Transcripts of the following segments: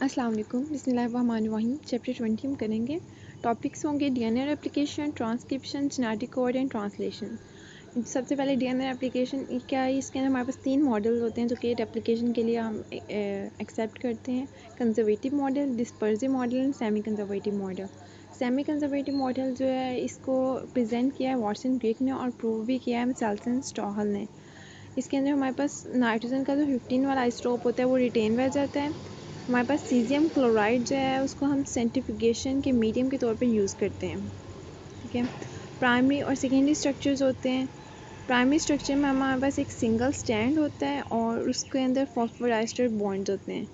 अस्सलाम वालेकुम, बिस्मिल्लाहिर्रहमानिर्रहीम। चैप्टर 20 हम करेंगे। टॉपिक्स होंगे DNA replication, transcription, genetic code and translation. सबसे पहले डीएनए रेप्लिकेशन क्या है। इसके अंदर हमारे पास 3 मॉडल्स होते हैं जो कि रेप्लिकेशन के लिए हम एक्सेप्ट करते हैं। Conservative model, dispersive model and semi conservative model. Semi conservative model जो है इसको प्रेजेंट किया है वॉटसन क्रिक ने और प्रूव भी किया है मिचेल्सन स्टॉहल ने। इसके अंदर हमारे पास नाइट्रोजन का जो 15 वाला आइसोटोप होता है वो रिटेन रह जाता है। हमारे पास सीजियम क्लोराइड जो है उसको हम सेंट्रीफ्यूगेशन के मीडियम के तौर पे यूज़ करते हैं। ठीक है। प्राइमरी और सेकेंडरी स्ट्रक्चर्स होते हैं। प्राइमरी स्ट्रक्चर में हमारे पास एक सिंगल स्टैंड होता है और उसके अंदर फॉस्फोडाइस्टर बॉन्ड्स होते हैं।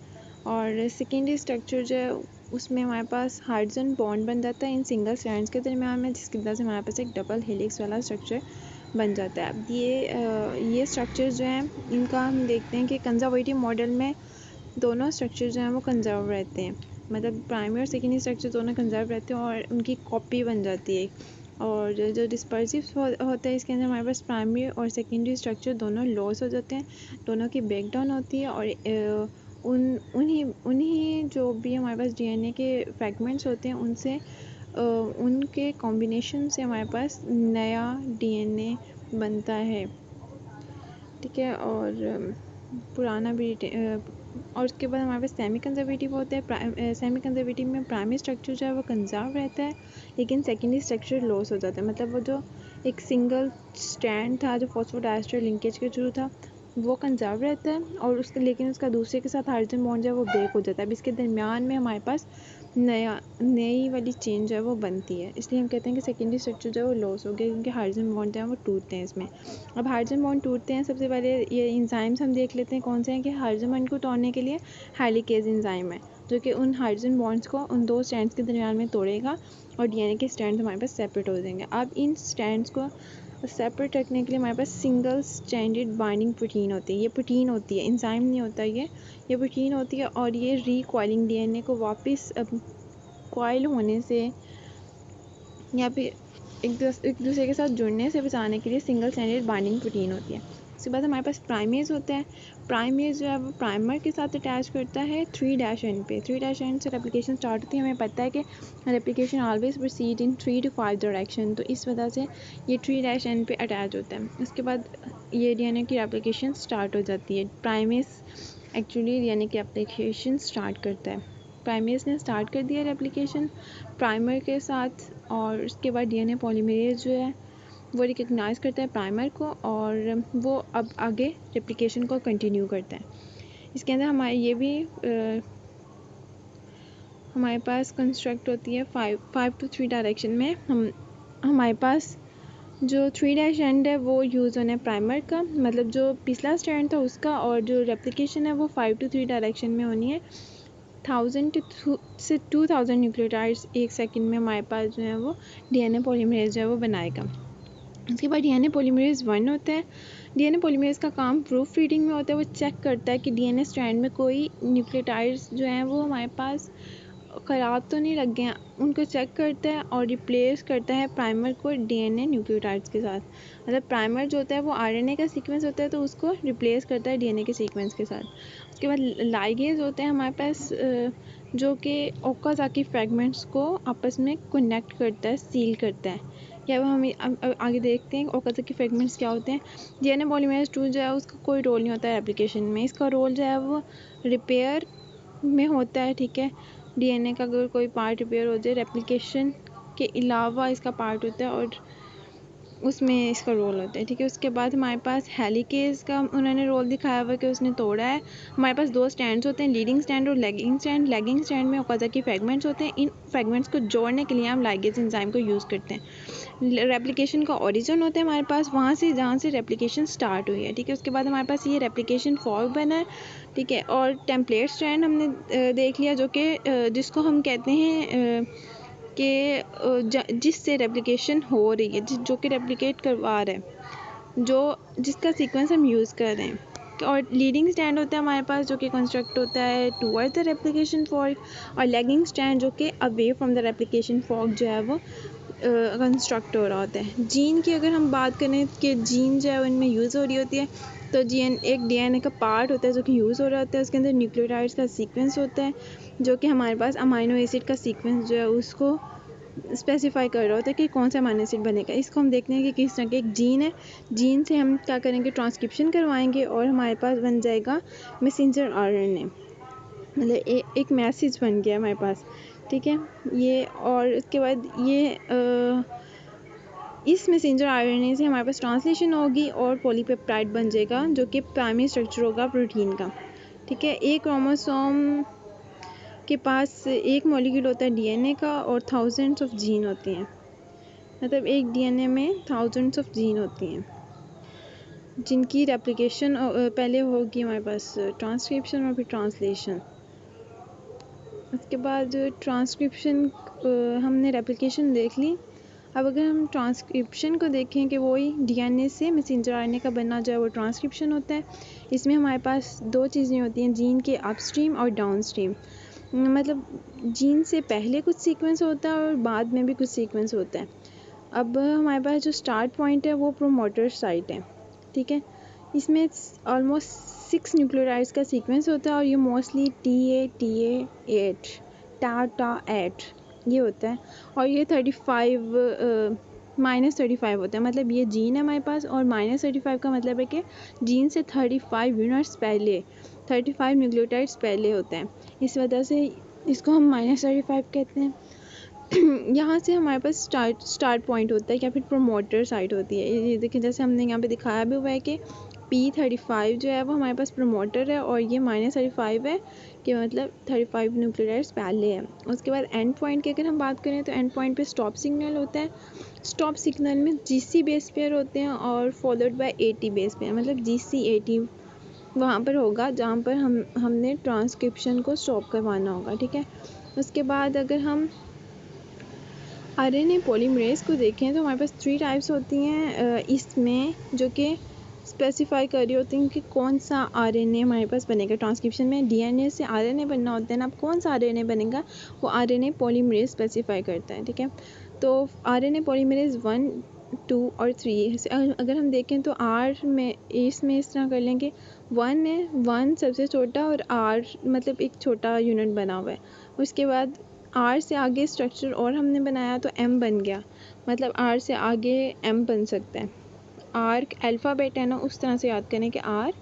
और सेकेंडरी स्ट्रक्चर जो है उसमें हमारे पास हाइड्रोजन बॉन्ड बन जाता है इन सिंगल स्टैंड्स के दरमियान में, जिसकी वजह से हमारे पास एक डबल हेलिक्स वाला स्ट्रक्चर बन जाता है। अब ये स्ट्रक्चर जो हैं इनका हम देखते हैं कि कंजर्वेटिव मॉडल में दोनों स्ट्रक्चर जो हैं वो कंजर्व रहते हैं, मतलब प्राइमरी और सेकेंडरी स्ट्रक्चर दोनों कंजर्व रहते हैं और उनकी कॉपी बन जाती है। और जो डिस्पर्सिव होता है इसके अंदर हमारे पास प्राइमरी और सेकेंडरी स्ट्रक्चर दोनों लॉस हो जाते हैं, दोनों की ब्रेकडाउन होती है और उन्हीं जो भी हमारे पास डीएनए के फ्रैगमेंट्स होते हैं उनसे उनके कॉम्बिनेशन से हमारे पास नया डीएनए बनता है। ठीक है। और पुराना भी और उसके बाद हमारे पास सेमी कंजर्वेटिव होता है। सेमी कंजर्वेटिव में प्राइमरी स्ट्रक्चर जो है वो कंजर्व रहता है लेकिन सेकेंडरी स्ट्रक्चर लॉस हो जाता है, मतलब वो जो एक सिंगल स्टैंड था जो फॉस्फोडाइस्टर लिंकेज के थ्रू था वो कंजर्व रहता है और उसके लेकिन उसका दूसरे के साथ हाइड्रोजन बॉन्ड जो है वो ब्रेक हो जाता है। अब इसके दरमियान में हमारे पास नई वाली चेन जो है वो बनती है, इसलिए हम कहते हैं कि सेकेंडरी स्ट्रक्चर जो है वो लॉस हो गया क्योंकि हाइड्रोजन बॉन्ड जो है वो टूटते हैं इसमें। अब हाइड्रोजन बॉन्ड टूटते हैं, सबसे पहले ये इंजाइम्स हम देख लेते हैं कौन से हैं कि हाइड्रोजन बॉन्ड को तोड़ने के लिए हेलिकेज इंजाइम है जो कि उन हाइड्रोजन बॉन्ड्स को उन दो स्टैंड्स के दरमियान में तोड़ेगा और डीएनए के स्टैंड्स हमारे पास सेपरेट हो जाएंगे। अब इन स्टैंड्स को सेपरेट रखने के लिए हमारे पास सिंगल स्टैंडर्ड बाइंडिंग प्रोटीन होती है। ये प्रोटीन होती है, इंजाइम नहीं होता ये प्रोटीन होती है और ये रिकॉइलिंग डीएनए को वापस कॉइल होने से या फिर एक दूसरे के साथ जुड़ने से बचाने के लिए सिंगल स्टैंडर्ड बाइंडिंग प्रोटीन होती है। उसके बाद हमारे पास प्राइमेज होता है। प्राइमेज जो है वो प्राइमर के साथ अटैच करता है 3' पे। 3' से रेप्लिकेशन स्टार्ट होती है। हमें पता है कि replication always proceed in 3 to 5 direction, तो इस वजह से ये 3' पे अटैच होता है। उसके बाद ये डीएनए की रेप्लिकेशन स्टार्ट हो जाती है। प्राइमेज एक्चुअली डीएनए की रेप्लिकेशन स्टार्ट करता है। प्राइमेज ने स्टार्ट कर दिया रेप्लिकेशन प्राइमर के साथ और उसके बाद डीएनए पॉलीमरेज जो है वो रिकग्नाइज़ करता है प्राइमर को और वो अब आगे रेप्लिकेशन को कंटिन्यू करता है। इसके अंदर हमारे ये भी हमारे पास कंस्ट्रक्ट होती है 5 to 3 डायरेक्शन में। हमारे पास जो 3' एंड है वो यूज़ होना है प्राइमर का, मतलब जो पिछला स्टैंड था उसका, और जो रेप्लिकेशन है वो 5 to 3 डायरेक्शन में होनी है। 1000 से 2000 न्यूक्लियोटाइड्स एक सेकंड में हमारे पास जो है वो डीएनए पॉलीमरेज जो है वो बनाएगा। उसके बाद डीएनए पॉलीमरेज 1 होता है। डीएनए पॉलीमरेज का काम प्रूफ रीडिंग में होता है। वो चेक करता है कि डीएनए स्ट्रैंड में कोई न्यूक्लियोटाइड्स जो हैं वो हमारे पास ख़राब तो नहीं लग गए हैं, उनको चेक करता है और रिप्लेस करता है प्राइमर को डीएनए न्यूक्लियोटाइड्स के साथ। मतलब प्राइमर जो होता है वो आरएनए का सीक्वेंस होता है तो उसको रिप्लेस करता है डीएनए के सीक्वेंस के साथ। उसके बाद लाइगेज होते हैं हमारे पास जो कि ओकाज़ाकी फ्रैगमेंट्स को आपस में कनेक्ट करता है, सील करता है। या वो हम आगे देखते हैं ओकाज़ाकी फ्रैगमेंट्स क्या होते हैं। डीएनए पॉलीमरेज 2 जो है उसका कोई रोल नहीं होता है रेप्लिकेशन में, इसका रोल जो है वो रिपेयर में होता है। ठीक है। डीएनए का अगर कोई पार्ट रिपेयर हो जाए रेप्लिकेशन के अलावा इसका पार्ट होता है और उसमें इसका रोल होता है। ठीक है। उसके बाद हमारे पास हेलिकेज का उन्होंने रोल दिखाया हुआ कि उसने तोड़ा है। हमारे पास 2 स्टैंड्स होते हैं, लीडिंग स्टैंड और लैगिंग स्टैंड। लैगिंग स्टैंड में ओकाज़ाकी फ्रैगमेंट्स होते हैं। इन फ्रैगमेंट्स को जोड़ने के लिए हम लाइगेज एंजाइम को यूज़ करते हैं। रेप्लिकेशन का ओरिजिन होता है हमारे पास वहाँ से जहाँ से रेप्लिकेशन स्टार्ट हुई है। ठीक है। उसके बाद हमारे पास ये रेप्लिकेशन फॉर्क बना है। ठीक है। और टेम्पलेट स्ट्रैंड हमने देख लिया जो कि जिसको हम कहते हैं कि जिससे रेप्लिकेशन हो रही है, जो कि रेप्लिकेट करवा रहा है, जिसका सीक्वेंस हम यूज़ कर रहे हैं। और लीडिंग स्टैंड होता है हमारे पास जो कि कंस्ट्रक्ट होता है टूवर्ड्स द रेप्लिकेशन फॉर्क, और लैगिंग स्टैंड जो कि away from the replication fork जो है वो कंस्ट्रक्ट हो रहा होता है। जीन की अगर हम बात करें कि जीन जो है उनमें यूज़ हो रही होती है, तो एक डीएनए का पार्ट होता है जो कि यूज़ हो रहा होता है, उसके अंदर न्यूक्लियोटाइड्स का सीक्वेंस होता है जो कि हमारे पास अमाइनो एसिड का सीक्वेंस जो है उसको स्पेसिफाई कर रहा होता है कि कौन सा अमाइनो एसिड बनेगा। इसको हम देखते हैं कि किस तरह का एक जीन है, जीन से हम क्या करेंगे, ट्रांसक्रिप्शन करवाएंगे और हमारे पास बन जाएगा मैसेंजर आरएनए, मतलब एक मैसेज बन गया हमारे पास, ठीक है ये। और उसके बाद ये इस मैसेंजर आरएनए से हमारे पास ट्रांसलेशन होगी और पॉलीपेप्टाइड बन जाएगा जो कि प्राइमरी स्ट्रक्चर होगा प्रोटीन का, ठीक है। एक क्रोमोसोम के पास एक मॉलिक्यूल होता है डीएनए का और थाउजेंड्स ऑफ जीन होती हैं, मतलब एक डीएनए में थाउजेंड्स ऑफ जीन होती हैं जिनकी रेप्लिकेशन पहले होगी हमारे पास ट्रांसक्रिप्शन और फिर ट्रांसलेशन। उसके बाद ट्रांसक्रिप्शन हमने रेप्लिकेशन देख ली। अब अगर हम ट्रांसक्रिप्शन को देखें कि वही डीएनए से मैसेंजर आरएनए का बनना जो है वो ट्रांसक्रिप्शन होता है। इसमें हमारे पास दो चीज़ें होती हैं, जीन के अपस्ट्रीम और डाउनस्ट्रीम, मतलब जीन से पहले कुछ सीक्वेंस होता है और बाद में भी कुछ सीक्वेंस होता है। अब हमारे पास जो स्टार्ट पॉइंट है वो प्रोमोटर साइट है, ठीक है। इसमें ऑलमोस्ट 6 न्यूक्लियोटाइड्स का सीक्वेंस होता है और ये मोस्टली TA8 TA8 ये होता है और ये 35 -35 होता है, मतलब ये जीन है हमारे पास और -35 का मतलब है कि जीन से 35 यूनिट्स पहले, 35 न्यूक्लियोटाइड्स पहले होते हैं, इस वजह से इसको हम -35 कहते हैं। यहाँ से हमारे पास स्टार्ट पॉइंट होता है या फिर प्रोमोटर साइट होती है। ये देखिए जैसे हमने यहाँ पे दिखाया भी हुआ है कि P35 जो है वो हमारे पास प्रोमोटर है और ये -35 है कि मतलब 35 न्यूक्लियोटाइड्स पहले है। उसके बाद एंड पॉइंट की अगर हम बात करें तो एंड पॉइंट पे स्टॉप सिग्नल होता है। स्टॉप सिग्नल में GC बेस पेयर होते हैं और followed by AT base pair, मतलब GC-AT वहाँ पर होगा जहाँ पर हमने ट्रांसक्रिप्शन को स्टॉप करवाना होगा, ठीक है। उसके बाद अगर हम आरएनए पॉलीमरेज को देखें तो हमारे पास 3 टाइप्स होती हैं इसमें, जो कि स्पेसिफाई कर रही होती हैं कि कौन सा आरएनए हमारे पास बनेगा ट्रांसक्रिप्शन में। डीएनए से आरएनए बनना होता है ना, अब कौन सा आरएनए बनेगा वो आरएनए पॉलीमरेज स्पेसिफाई करता है, ठीक है। तो आरएनए पॉलीमरेज 1, 2 और 3 अगर हम देखें तो आर में इसमें इस तरह कर लेंगे 1 है, 1 सबसे छोटा और आर मतलब एक छोटा यूनिट बना हुआ है। उसके बाद आर से आगे स्ट्रक्चर और हमने बनाया तो एम बन गया, मतलब आर से आगे एम बन सकता है। आर अल्फ़ाबेट है ना, उस तरह से याद करें कि आर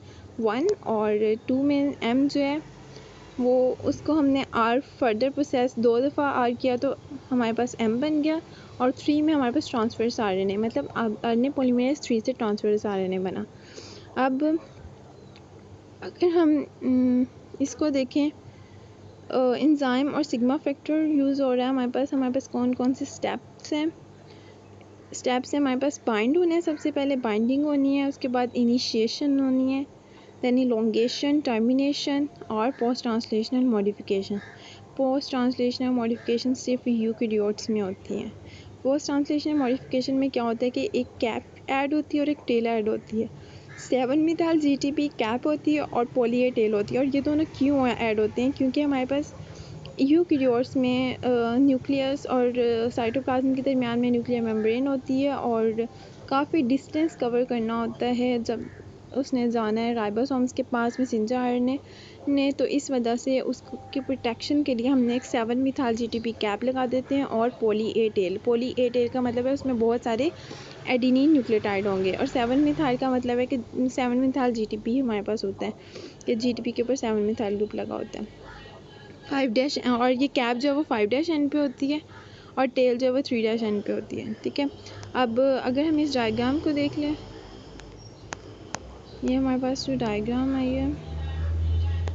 1 और 2 में एम जो है वो उसको हमने आर फर्दर प्रोसेस 2 दफ़ा आर किया तो हमारे पास एम बन गया और 3 में हमारे पास ट्रांसफर्स आरएनए, मतलब आरएनए पॉलीमरेज 3 से ट्रांसफर्स आरएनए बना। अब अगर हम इसको देखें एंजाइम और सिग्मा फैक्टर यूज़ हो रहा है हमारे पास कौन कौन से स्टेप्स हैं हमारे पास बाइंड होने हैं, सबसे पहले बाइंडिंग होनी है, उसके बाद इनिशिएशन होनी है, देन इलोंगेशन, टर्मिनेशन और post translational modification. Post translational modification सिर्फ यूकैरियोट्स में होती हैं। पोस्ट ट्रांसलेशनल मॉडिफिकेशन में क्या होता है कि एक कैप ऐड होती है और एक टेल ऐड होती है। 7-methyl GTP कैप होती है और पॉली ए टेल होती है। और ये दोनों क्यों ऐड होते हैं, क्योंकि हमारे पास यूकैरियोट्स में न्यूक्लियस और साइटोप्लाज्म के दरमियान में न्यूक्लियर मेम्ब्रेन होती है और काफ़ी डिस्टेंस कवर करना होता है जब उसने जाना है राइबोसोम्स के पास मैसेंजर आरएनए ने, तो इस वजह से उसकी प्रोटेक्शन के लिए हमने एक 7-methyl GTP कैप लगा देते हैं और पॉली ए टेल का मतलब है उसमें बहुत सारे एडिनिन न्यूक्लियोटाइड होंगे और 7-methyl का मतलब है कि 7-methyl GTP हमारे पास होता है कि GTP के ऊपर 7-methyl ग्रुप लगा होता है। 5' और ये कैप जो है वो 5' पे होती है और टेल जो है वो 3' पे होती है, ठीक है। अब अगर हम इस डायग्राम को देख लें, ये हमारे पास जो डायग्राम आई है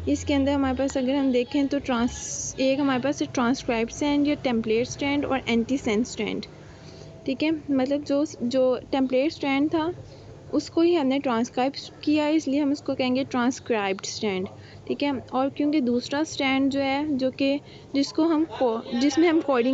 इसके अंदर हमारे पास अगर हम देखें तो एक हमारे पास ट्रांसक्राइब्ड स्ट्रैंड या टेम्पलेट स्ट्रैंड और एंटीसेंस स्ट्रैंड, ठीक है। मतलब जो टेम्पलेट स्ट्रैंड था उसको ही हमने ट्रांसक्राइब किया है, इसलिए हम उसको कहेंगे ट्रांसक्राइब्ड स्ट्रैंड, ठीक है। और क्योंकि दूसरा स्ट्रैंड जो है जो कि जिसमें हम कोडिंग